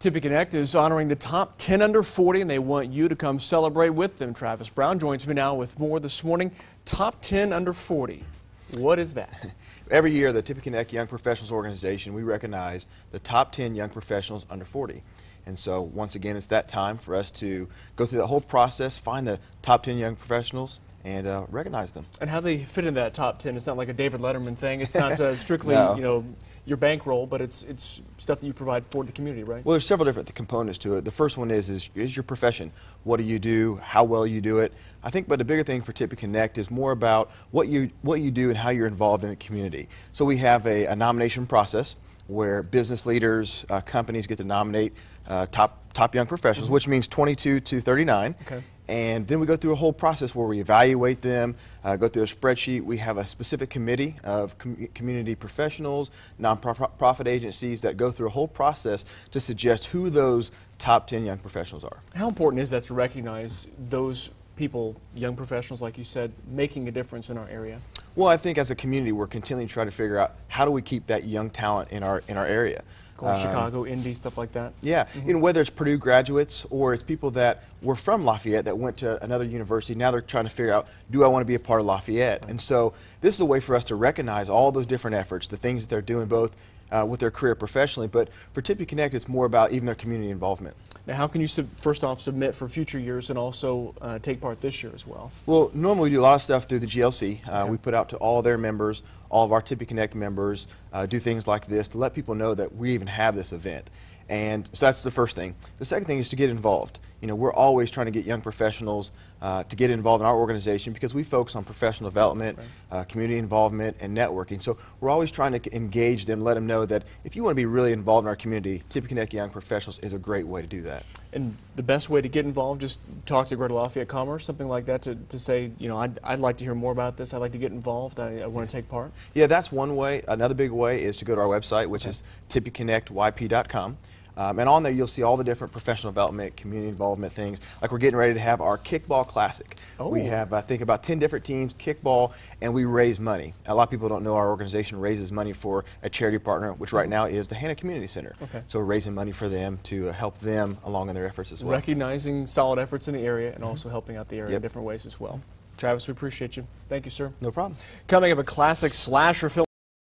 Tippeconnect is honoring the top 10 under 40, and they want you to come celebrate with them. Travis Brown joins me now with more this morning. Top 10 under 40. What is that? Every year, the Tippeconnect Young Professionals Organization, we recognize the top 10 young professionals under 40. And so, once again, it's that time for us to go through that whole process, find the top 10 young professionals, and recognize them. And how they fit in that top 10? It's not like a David Letterman thing. It's not strictly, No. your bankroll, but it's stuff that you provide for the community, right? Well, there's several different components to it. The first one is your profession. What do you do? How well you do it? I think, but the bigger thing for Tippeconnect is more about what you do and how you're involved in the community. So we have a nomination process where business leaders, companies get to nominate top young professionals, which means 22 to 39. Okay. And then we go through a whole process where we evaluate them, go through a spreadsheet. We have a specific committee of community professionals, nonprofit agencies that go through a whole process to suggest who those top 10 young professionals are. How important is that to recognize those people, young professionals, like you said, making a difference in our area? Well, I think as a community, we're continuing to try to figure out how do we keep that young talent in our area. Chicago, Indy, stuff like that? Yeah, whether it's Purdue graduates or it's people that were from Lafayette that went to another university, now they're trying to figure out, do I want to be a part of Lafayette? Right. And so this is a way for us to recognize all those different efforts, the things that they're doing both with their career professionally, but for Tippeconnect, it's more about even their community involvement. Now, how can you, first off, submit for future years and also take part this year as well? Well, normally we do a lot of stuff through the GLC. Okay. We put out to all their members, all of our Tippeconnect members, do things like this to let people know that we even have this event. And so that's the first thing. The second thing is to get involved. We're always trying to get young professionals to get involved in our organization because we focus on professional development, community involvement, and networking. So we're always trying to engage them, let them know that if you want to be really involved in our community, Tippeconnect Young Professionals is a great way to do that. And the best way to get involved, just talk to Greater Lafayette Commerce, something like that, to say, I'd like to hear more about this, I'd like to get involved, I want to take part? Yeah, that's one way. Another big way is to go to our website, which is tippeconnectyp.com. And on there you'll see all the different professional development, community involvement things. Like we're getting ready to have our Kickball Classic. Oh. We have, I think, about 10 different teams, kickball, and we raise money. A lot of people don't know our organization raises money for a charity partner, which right now is the Hannah Community Center. Okay. So we're raising money for them to help them along in their efforts as well. Recognizing solid efforts in the area and also helping out the area in different ways as well. Travis, we appreciate you. Thank you, sir. No problem. Coming up, a classic slasher film.